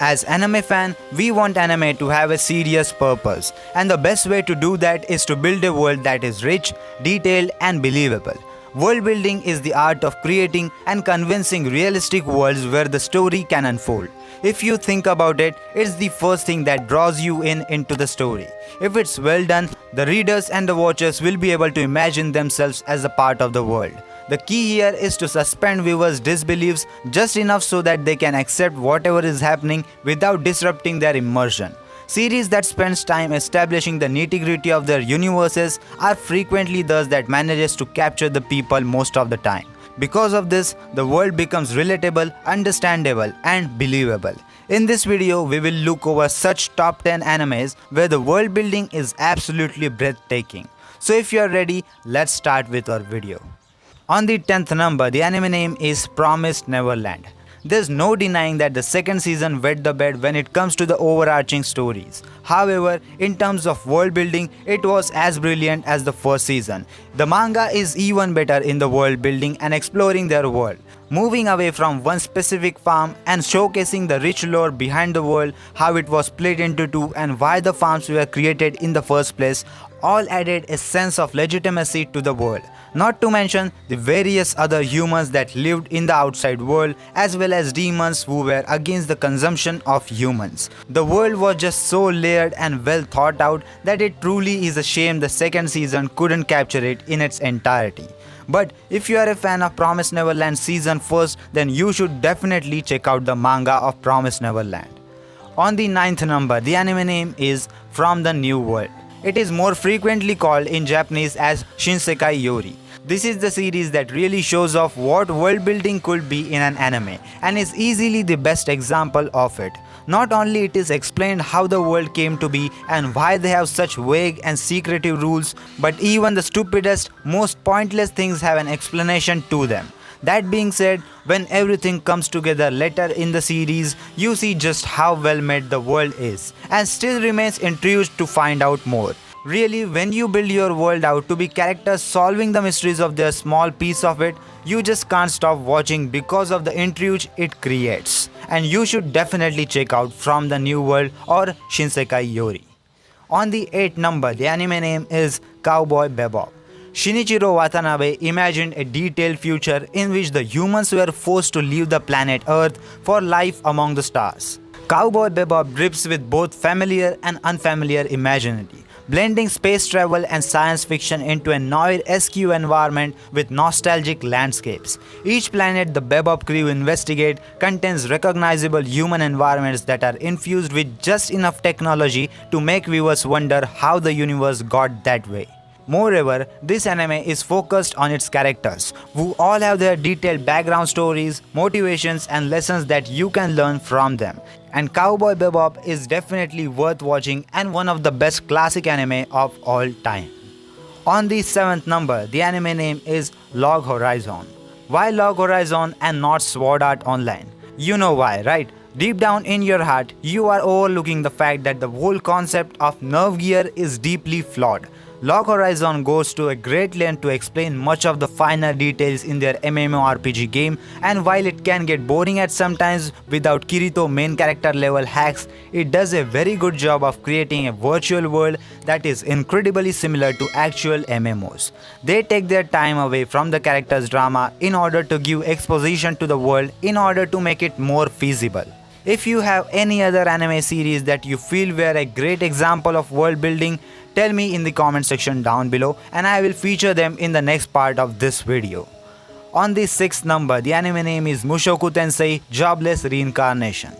As anime fan, we want anime to have a serious purpose, and the best way to do that is to build a world that is rich, detailed, and believable. World building is the art of creating and convincing realistic worlds where the story can unfold. If you think about it, it's the first thing that draws you into the story. If it's well done, the readers and the watchers will be able to imagine themselves as a part of the world. The key here is to suspend viewers' disbeliefs just enough so that they can accept whatever is happening without disrupting their immersion. Series that spends time establishing the nitty-gritty of their universes are frequently those that manages to capture the people most of the time. Because of this, the world becomes relatable, understandable, and believable. In this video, we will look over such top 10 animes where the world building is absolutely breathtaking. So if you are ready, let's start with our video. On the 10th number, the anime name is Promised Neverland. There's no denying that the second season wet the bed when it comes to the overarching stories. However, in terms of world building, it was as brilliant as the first season. The manga is even better in the world building and exploring their world, moving away from one specific farm and showcasing the rich lore behind the world, how it was split into two and why the farms were created in the first place, all added a sense of legitimacy to the world. Not to mention the various other humans that lived in the outside world as well as demons who were against the consumption of humans. The world was just so layered and well thought out that it truly is a shame the second season couldn't capture it in its entirety. But if you are a fan of Promised Neverland season first, then you should definitely check out the manga of Promised Neverland. On the 9th number, the anime name is From the New World. It is more frequently called in Japanese as Shinsekai Yori. This is the series that really shows off what world building could be in an anime and is easily the best example of it. Not only it is explained how the world came to be and why they have such vague and secretive rules, but even the stupidest, most pointless things have an explanation to them. That being said, when everything comes together later in the series, you see just how well made the world is and still remains intrigued to find out more. Really, when you build your world out to be characters solving the mysteries of their small piece of it, you just can't stop watching because of the intrigue it creates. And you should definitely check out From the New World or Shinsekai Yori. On the 8th number, the anime name is Cowboy Bebop. Shinichiro Watanabe imagined a detailed future in which the humans were forced to leave the planet Earth for life among the stars. Cowboy Bebop drips with both familiar and unfamiliar imaginary, blending space travel and science fiction into a noir-esque environment with nostalgic landscapes. Each planet the Bebop crew investigate contains recognizable human environments that are infused with just enough technology to make viewers wonder how the universe got that way. Moreover, this anime is focused on its characters, who all have their detailed background stories, motivations and lessons that you can learn from them. And Cowboy Bebop is definitely worth watching and one of the best classic anime of all time. On the 7th number, the anime name is Log Horizon. Why Log Horizon and not Sword Art Online? You know why, right? Deep down in your heart, you are overlooking the fact that the whole concept of nerve gear is deeply flawed. Log Horizon goes to a great length to explain much of the finer details in their MMORPG game, and while it can get boring at some times without Kirito main character level hacks, it does a very good job of creating a virtual world that is incredibly similar to actual MMOs. They take their time away from the character's drama in order to give exposition to the world in order to make it more feasible. If you have any other anime series that you feel were a great example of world building, tell me in the comment section down below and I will feature them in the next part of this video. On the 6th number, the anime name is Mushoku Tensei Jobless Reincarnation.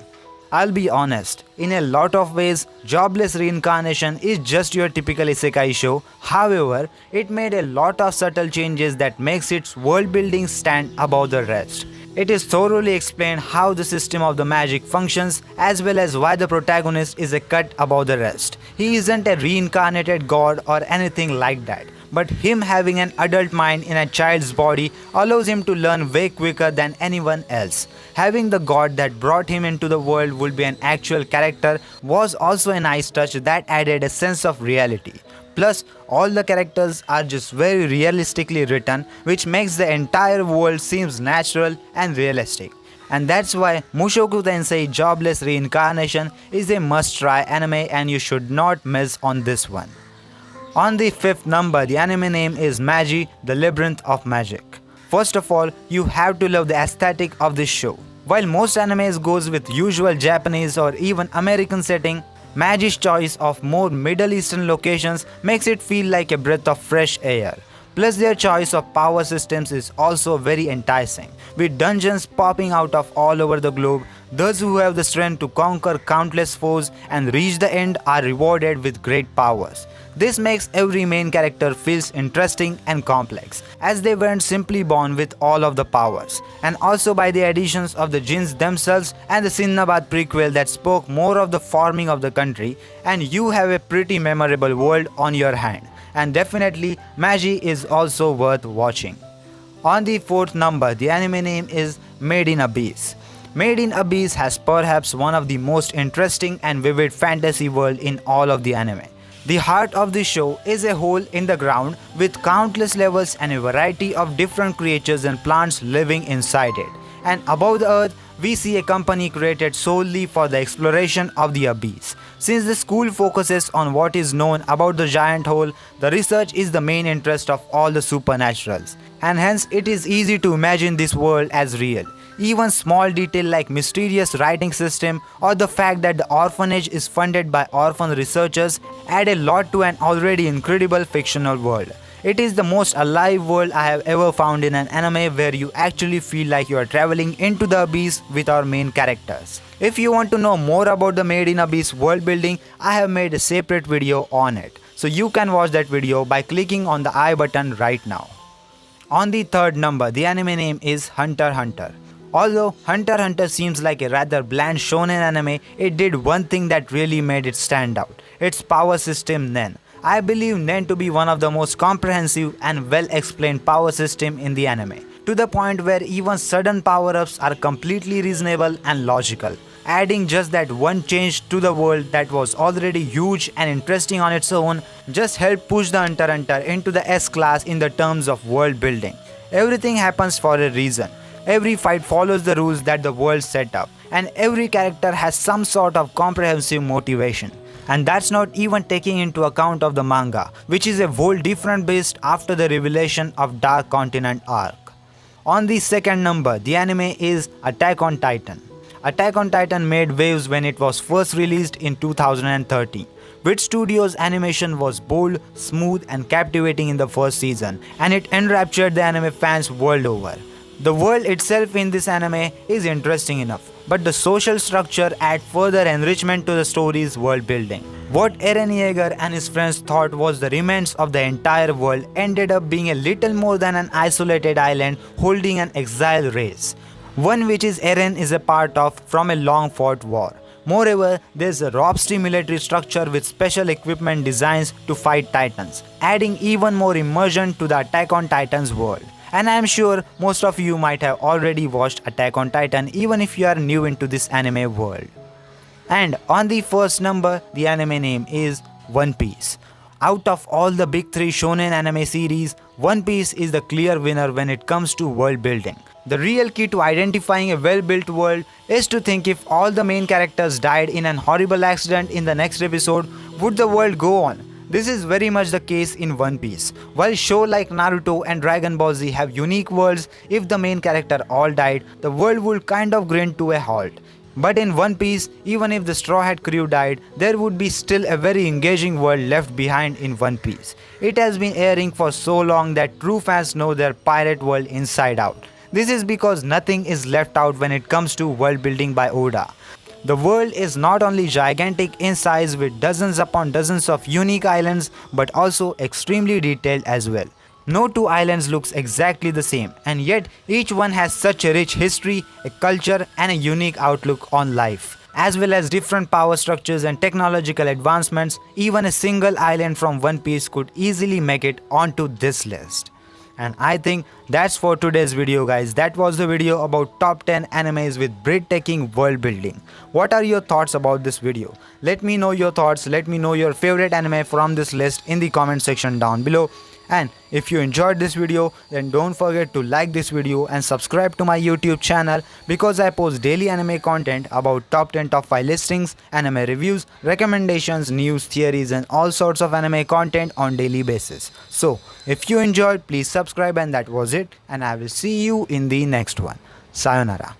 I'll be honest, in a lot of ways, Jobless Reincarnation is just your typical isekai show. However, it made a lot of subtle changes that makes its world building stand above the rest. It is thoroughly explained how the system of the magic functions as well as why the protagonist is a cut above the rest. He isn't a reincarnated god or anything like that, but him having an adult mind in a child's body allows him to learn way quicker than anyone else. Having the god that brought him into the world would be an actual character was also a nice touch that added a sense of reality. Plus, all the characters are just very realistically written, which makes the entire world seems natural and realistic. And that's why Mushoku Tensei Jobless Reincarnation is a must-try anime and you should not miss on this one. On the 5th number, the anime name is Magi, the Labyrinth of Magic. First of all, you have to love the aesthetic of this show. While most animes goes with usual Japanese or even American setting, Magi's choice of more Middle Eastern locations makes it feel like a breath of fresh air. Plus their choice of power systems is also very enticing, with dungeons popping out of all over the globe. Those who have the strength to conquer countless foes and reach the end are rewarded with great powers. This makes every main character feels interesting and complex, as they weren't simply born with all of the powers. And also by the additions of the jinns themselves and the Sinnabad prequel that spoke more of the forming of the country, and you have a pretty memorable world on your hand. And definitely Magi is also worth watching. On the 4th number, the anime name is Made in Abyss. Made in Abyss has perhaps one of the most interesting and vivid fantasy world in all of the anime. The heart of the show is a hole in the ground with countless levels and a variety of different creatures and plants living inside it. And above the earth, we see a company created solely for the exploration of the abyss. Since the school focuses on what is known about the giant hole, the research is the main interest of all the supernaturals. And hence it is easy to imagine this world as real. Even small detail like mysterious writing system or the fact that the orphanage is funded by orphan researchers add a lot to an already incredible fictional world. It is the most alive world I have ever found in an anime where you actually feel like you are traveling into the abyss with our main characters. If you want to know more about the Made in Abyss world building, I have made a separate video on it. So you can watch that video by clicking on the I button right now. On the 3rd number, the anime name is Hunter x Hunter. Although Hunter x Hunter seems like a rather bland shonen anime, it did one thing that really made it stand out: its power system Nen. I believe Nen to be one of the most comprehensive and well explained power system in the anime, to the point where even sudden power-ups are completely reasonable and logical, adding just that one change to the world that was already huge and interesting on its own just helped push the Hunter x Hunter into the S class in the terms of world building. Everything happens for a reason. Every fight follows the rules that the world set up, and every character has some sort of comprehensive motivation. And that's not even taking into account of the manga, which is a whole different beast after the revelation of Dark Continent arc. On the 2nd number, the anime is Attack on Titan. Attack on Titan made waves when it was first released in 2013. Wit Studios' animation was bold, smooth and captivating in the first season, and it enraptured the anime fans world over. The world itself in this anime is interesting enough, but the social structure adds further enrichment to the story's world building. What Eren Yeager and his friends thought was the remains of the entire world ended up being a little more than an isolated island holding an exiled race, one which Eren is a part of from a long fought war. Moreover, there's a robust military structure with special equipment designs to fight titans, adding even more immersion to the Attack on Titan's world. And I am sure most of you might have already watched Attack on Titan even if you are new into this anime world. And on the 1st number, the anime name is One Piece. Out of all the big 3 shonen anime series, One Piece is the clear winner when it comes to world building. The real key to identifying a well-built world is to think if all the main characters died in an horrible accident in the next episode, would the world go on? This is very much the case in One Piece. While shows like Naruto and Dragon Ball Z have unique worlds, if the main character all died, the world would kind of grind to a halt. But in One Piece, even if the Straw Hat crew died, there would be still a very engaging world left behind in One Piece. It has been airing for so long that true fans know their pirate world inside out. This is because nothing is left out when it comes to world building by Oda. The world is not only gigantic in size with dozens upon dozens of unique islands, but also extremely detailed as well. No 2 islands looks exactly the same, and yet each one has such a rich history, a culture and a unique outlook on life. As well as different power structures and technological advancements, even a single island from One Piece could easily make it onto this list. And I think that's for today's video guys. That was the video about top 10 animes with breathtaking world building. What are your thoughts about this video? Let me know your thoughts. Let me know your favorite anime from this list in the comment section down below. And if you enjoyed this video, then don't forget to like this video and subscribe to my YouTube channel because I post daily anime content about top 10 top 5 listings, anime reviews, recommendations, news, theories and all sorts of anime content on daily basis. So, if you enjoyed, please subscribe, and that was it, and I will see you in the next one. Sayonara.